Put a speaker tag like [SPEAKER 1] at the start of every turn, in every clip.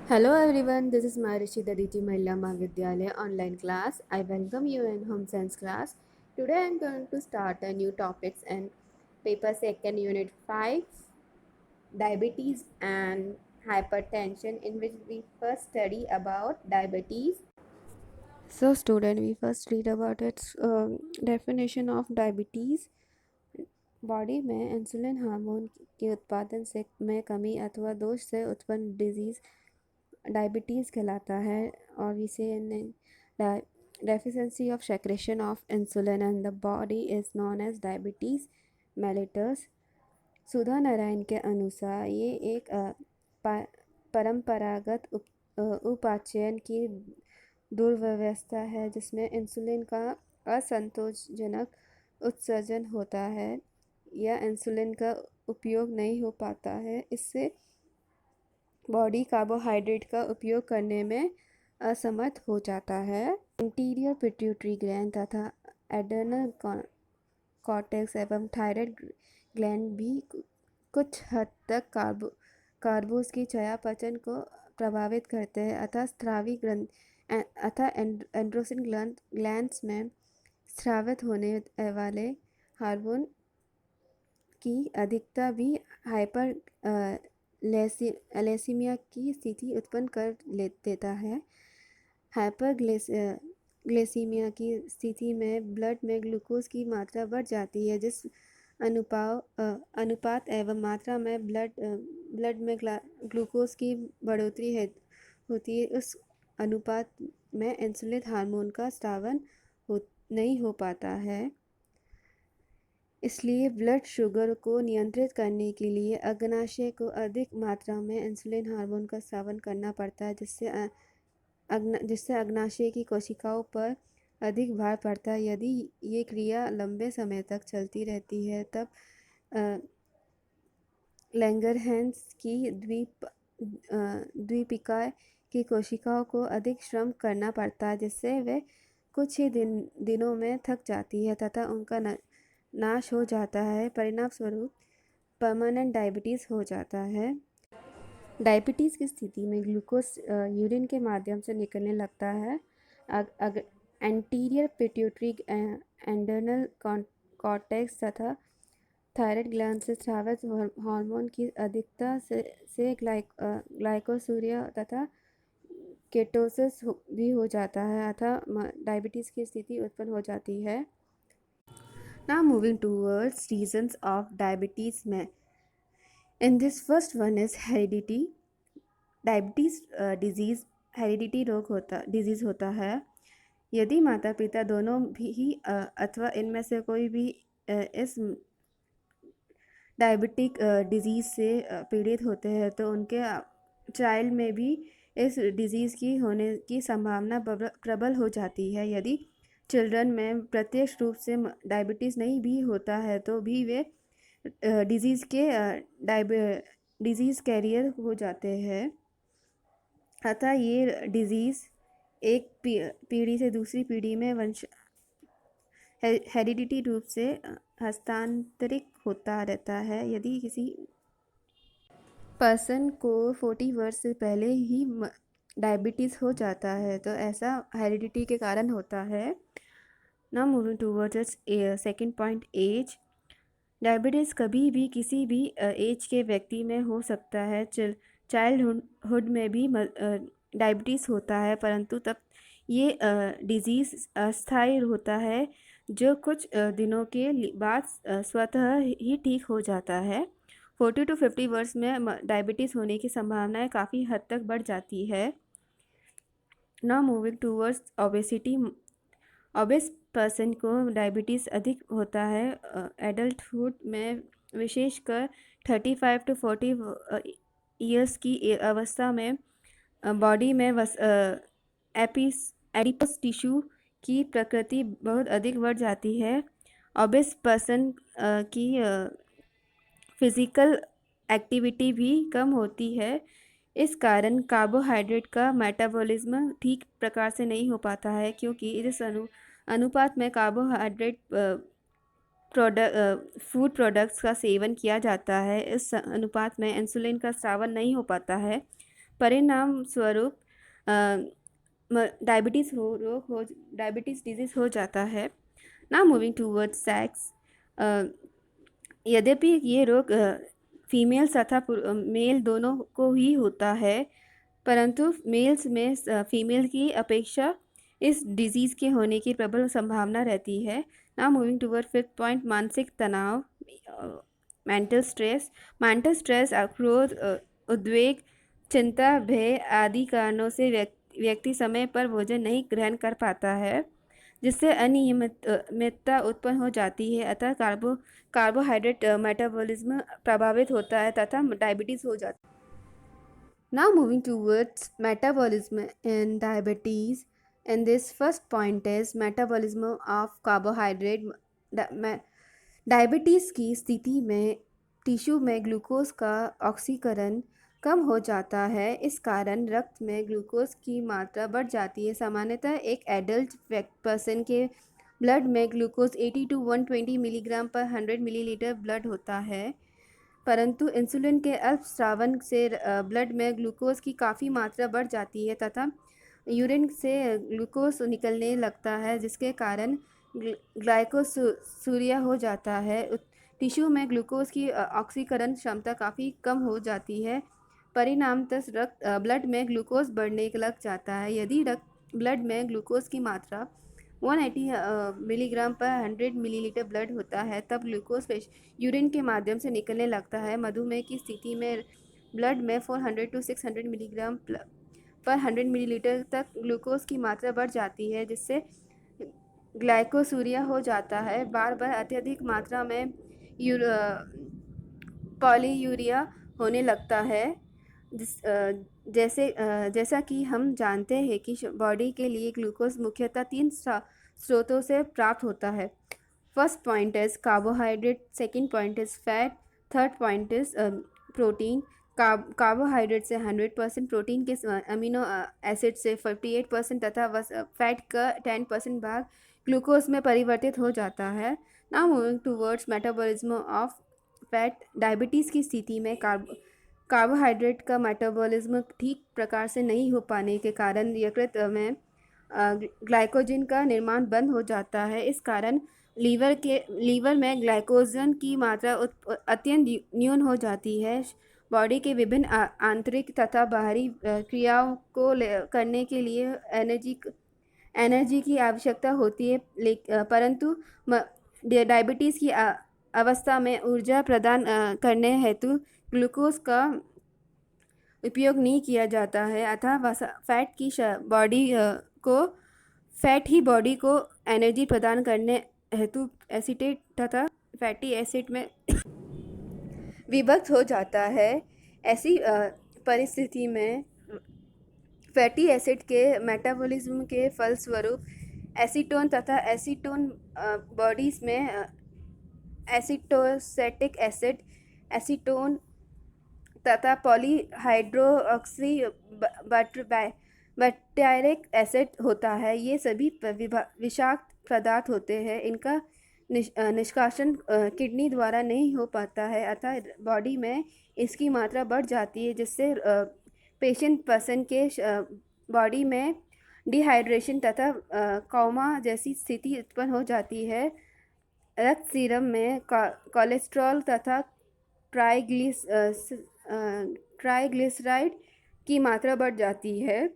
[SPEAKER 1] Hello everyone, this is Maharishi Daditi Mahila Mahavidyalaya online class. I welcome you in home science class. Today I am going to start a new topics and paper second unit 5 diabetes and hypertension, in which we first study about diabetes. So student, we first read about its definition of diabetes. Body में insulin hormone के उत्पादन से में कमी अथवा दोष से उत्पन्न डिजीज डायबिटीज़ कहलाता है। और इसे deficiency of secretion of insulin and the body is known as diabetes mellitus। सुधा नारायण के अनुसार ये एक परंपरागत उपाचयन की दुर्व्यवस्था है जिसमें इंसुलिन का असंतोषजनक उत्सर्जन होता है या इंसुलिन का उपयोग नहीं हो पाता है। इससे बॉडी कार्बोहाइड्रेट का उपयोग करने में असमर्थ हो जाता है। इंटीरियर पिट्यूटरी ग्लैंड तथा एड्रेनल कॉर्टेक्स एवं थायराइड ग्लैंड भी कुछ हद तक कार्बोस की चयापचय को प्रभावित करते हैं। अतः स्रावी ग्रंथ एंड्रोसिन ग्लैंड्स में स्रावित होने वाले हार्मोन की अधिकता भी हाइपर लेसीमिया की स्थिति उत्पन्न कर देता है। ग्लेसीमिया की स्थिति में ब्लड में ग्लूकोज की मात्रा बढ़ जाती है। जिस अनुपात एवं मात्रा में ब्लड में ग्लूकोज की बढ़ोतरी होती है, उस अनुपात में इंसुलिन हार्मोन का स्रावन नहीं हो पाता है। इसलिए ब्लड शुगर को नियंत्रित करने के लिए अग्नाशय को अधिक मात्रा में इंसुलिन हार्मोन का स्रावन करना पड़ता है, जिससे अग्नाशय की कोशिकाओं पर अधिक भार पड़ता है। यदि ये क्रिया लंबे समय तक चलती रहती है तब लैंगरहैंस की द्वीपिका की कोशिकाओं को अधिक श्रम करना पड़ता है, जिससे वे कुछ ही दिनों में थक जाती है तथा उनका नाश हो जाता है। परिणाम स्वरूप परमानेंट डायबिटीज़ हो जाता है। डायबिटीज़ की स्थिति में ग्लूकोज यूरिन के माध्यम से निकलने लगता है। एंटीरियर पिट्यूटरी एंडर्नल कॉर्टेक्स तथा थायराइड ग्लैंड से स्रावित हार्मोन की अधिकता से ग्लाइकोसूरिया तथा केटोसिस भी हो जाता है, अतः डायबिटीज़ की स्थिति उत्पन्न हो जाती है। Now moving towards reasons of diabetes में in this first one is heredity। Diabetes disease heredity disease होता है। यदि माता पिता दोनों भी अथवा इनमें से कोई भी इस डायबिटिक डिजीज़ से पीड़ित होते हैं तो उनके चाइल्ड में भी इस डिजीज़ की होने की संभावना प्रबल हो जाती है। यदि चिल्ड्रन में प्रत्यक्ष रूप से डायबिटीज़ नहीं भी होता है तो भी वे डिजीज़ कैरियर हो जाते हैं। अतः ये डिजीज़ एक पीढ़ी से दूसरी पीढ़ी में हेरिडिटी रूप से हस्तांतरित होता रहता है। यदि किसी पर्सन को 40 वर्ष से पहले ही डायबिटीज़ हो जाता है तो ऐसा हेरिडिटी के कारण होता है। Now moving towards second point, age. Diabetes कभी भी किसी भी एज के व्यक्ति में हो सकता है। चाइल्डहुड में भी डायबिटीज़ होता है, परंतु तब ये डिजीज़ अस्थायी होता है जो कुछ दिनों के बाद स्वतः ही ठीक हो जाता है। 40 to 50 वर्ष में डायबिटीज़ होने की संभावनाएं काफ़ी हद तक बढ़ जाती है। Now moving towards obesity. Obese person को डायबिटीज़ अधिक होता है। एडल्टहुड में विशेषकर 35 to 40 ईयर्स की अवस्था में बॉडी में एडिपोस टिश्यू की प्रकृति बहुत अधिक बढ़ जाती है। ओबेस पर्सन की फिज़िकल एक्टिविटी भी कम होती है। इस कारण कार्बोहाइड्रेट का मेटाबॉलिज्म ठीक प्रकार से नहीं हो पाता है, क्योंकि इस अनुपात में कार्बोहाइड्रेट फूड प्रोडक्ट्स का सेवन किया जाता है। इस अनुपात में इंसुलिन का स्रावन नहीं हो पाता है। परिणाम स्वरूप डायबिटीज़ डिजीज़ हो जाता है। Now moving towards sex. यद्यपि ये रोग फीमेल तथा मेल दोनों को ही होता है, परंतु मेल्स में फीमेल की अपेक्षा इस डिजीज़ के होने की प्रबल संभावना रहती है। Now moving toward fifth point, मानसिक तनाव, मेंटल स्ट्रेस, क्रोध, उद्वेग, चिंता, भय आदि कारणों से व्यक्ति समय पर भोजन नहीं ग्रहण कर पाता है, जिससे अनियमितता उत्पन्न हो जाती है, अतः कार्बोहाइड्रेट मेटाबॉलिज्म प्रभावित होता है तथा डायबिटीज़ हो जाती है। Now moving towards metabolism in diabetes, and this first point is metabolism of carbohydrate. Diabetes की स्थिति में टिश्यू में ग्लूकोज का ऑक्सीकरण कम हो जाता है, इस कारण रक्त में ग्लूकोज की मात्रा बढ़ जाती है। सामान्यतः एक एडल्ट पर्सन के ब्लड में ग्लूकोज 80 to 120 मिलीग्राम पर 100 मिलीलीटर ब्लड होता है, परंतु इंसुलिन के अल्प स्रावन से ब्लड में ग्लूकोज की काफ़ी मात्रा बढ़ जाती है तथा यूरिन से ग्लूकोज निकलने लगता है, जिसके कारण ग्लाइकोसूरिया हो जाता है। टिश्यू में ग्लूकोज की ऑक्सीकरण क्षमता काफ़ी कम हो जाती है, परिणामतः ब्लड में ग्लूकोज बढ़ने लग जाता है। यदि ब्लड में ग्लूकोज की मात्रा 180 मिलीग्राम पर 100 मिलीलीटर ब्लड होता है, तब ग्लूकोज यूरिन के माध्यम से निकलने लगता है। मधुमेह की स्थिति में ब्लड में 400 to 600 मिलीग्राम पर 100 मिलीलीटर तक ग्लूकोज की मात्रा बढ़ जाती है, जिससे ग्लाइकोसूरिया हो जाता है। बार बार अत्यधिक मात्रा में पॉलीयूरिया होने लगता है, जैसा कि हम जानते हैं कि बॉडी के लिए ग्लूकोज मुख्यतः 3 स्रोतों से प्राप्त होता है। First point is carbohydrate, second point is fat, third point is protein. Carbohydrate से 100%, प्रोटीन के अमीनो एसिड से 58% तथा फैट का 10% भाग ग्लूकोज में परिवर्तित हो जाता है। Now moving towards metabolism of fat. Diabetes की स्थिति में कार्बोहाइड्रेट का मेटाबॉलिज्म ठीक प्रकार से नहीं हो पाने के कारण यकृत में ग्लाइकोजन का निर्माण बंद हो जाता है। इस कारण लीवर में ग्लाइकोजन की मात्रा अत्यंत न्यून हो जाती है। बॉडी के विभिन्न आंतरिक तथा बाहरी क्रियाओं को करने के लिए एनर्जी की आवश्यकता होती है, परंतु डायबिटीज़ की अवस्था में ऊर्जा प्रदान करने हेतु ग्लूकोज का उपयोग नहीं किया जाता है, अतः फैट ही बॉडी को एनर्जी प्रदान करने हेतु एसिटेट तथा फैटी एसिड में विभक्त हो जाता है। ऐसी परिस्थिति में फैटी एसिड के मेटाबॉलिज्म के फलस्वरूप एसीटोन तथा एसीटोन बॉडीज में एसिटोसेटिक एसिड, एसीटोन तथा पॉलीहाइड्रोक्सी बटायरिक एसिड होता है। ये सभी विषाक्त पदार्थ होते हैं। इनका निष्कासन किडनी द्वारा नहीं हो पाता है, अतः बॉडी में इसकी मात्रा बढ़ जाती है, जिससे पेशेंट पर्सन के बॉडी में डिहाइड्रेशन तथा कोमा जैसी स्थिति उत्पन्न हो जाती है। रक्त सीरम में कोलेस्ट्रॉल तथा ट्राइग्लिसराइड की मात्रा बढ़ जाती है।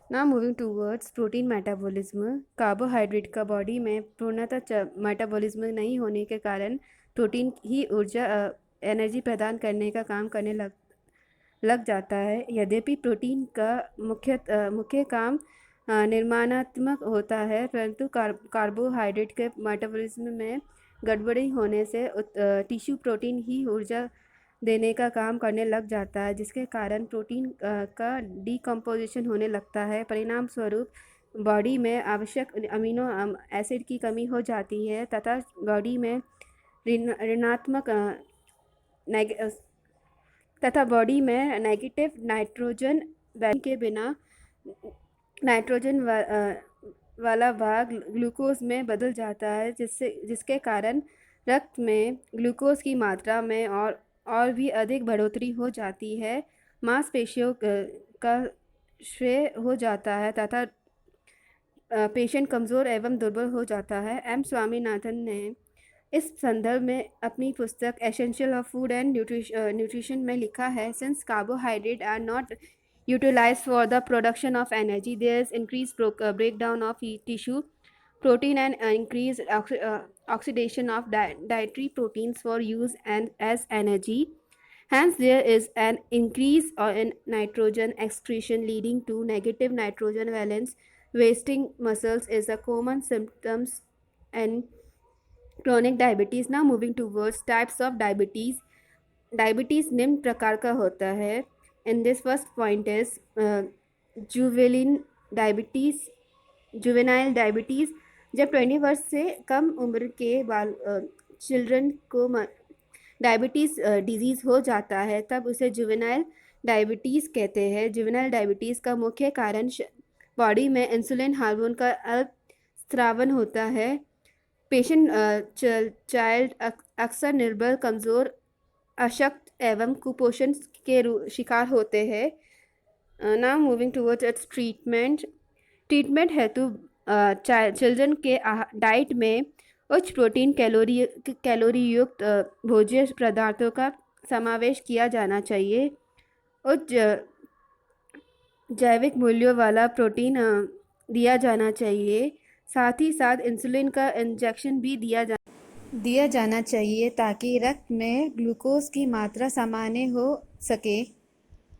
[SPEAKER 1] Now moving towards protein metabolism. Carbohydrate का बॉडी में पूर्णतः मेटाबॉलिज्म नहीं होने के कारण प्रोटीन ही एनर्जी प्रदान करने का काम करने लग जाता है। यद्यपि प्रोटीन का मुख्य काम निर्माणात्मक होता है, परंतु कार्बोहाइड्रेट के मेटाबॉलिज्म में गड़बड़ी होने से टिश्यू प्रोटीन ही ऊर्जा देने का काम करने लग जाता है, जिसके कारण प्रोटीन का डिकम्पोजिशन होने लगता है। परिणाम स्वरूप बॉडी में आवश्यक अमीनो एसिड की कमी हो जाती है तथा बॉडी में नेगेटिव नाइट्रोजन बैलेंस के बिना नाइट्रोजन वाला भाग ग्लूकोज में बदल जाता है, जिसके कारण रक्त में ग्लूकोज की मात्रा में और भी अधिक बढ़ोतरी हो जाती है। मांसपेशियों का क्षय हो जाता है तथा पेशेंट कमज़ोर एवं दुर्बल हो जाता है। एम स्वामीनाथन ने इस संदर्भ में अपनी पुस्तक essential of food and nutrition में लिखा है, since carbohydrate are not utilized for the production of energy, there is increase breakdown of tissue protein and increased oxidation of dietary proteins for use and as energy. Hence, there is an increase in nitrogen excretion leading to negative nitrogen valence. Wasting muscles is a common symptoms in chronic diabetes. Now moving towards types of diabetes. Diabetes निम्न प्रकार का होता है। In this first point is जुवेलिन diabetes juvenile diabetes. जब 20 वर्ष से कम उम्र के चिल्ड्रन को डायबिटीज़ डिजीज़ हो जाता है तब उसे जुवेनाइल डायबिटीज़ कहते हैं। जुवेनाइल डायबिटीज़ का मुख्य कारण बॉडी में इंसुलिन हार्मोन का अल्प स्रावन होता है। पेशेंट चाइल्ड अक्सर निर्बल, कमज़ोर, अशक्त एवं कुपोषण के शिकार होते हैं। Now moving towards it's treatment हेतु चिल्ड्रन के डाइट में उच्च प्रोटीन कैलोरी युक्त भोज्य पदार्थों का समावेश किया जाना चाहिए। उच्च जैविक मूल्यों वाला प्रोटीन दिया जाना चाहिए। साथ ही साथ इंसुलिन का इंजेक्शन भी दिया जाना चाहिए ताकि रक्त में ग्लूकोज की मात्रा सामान्य हो सके।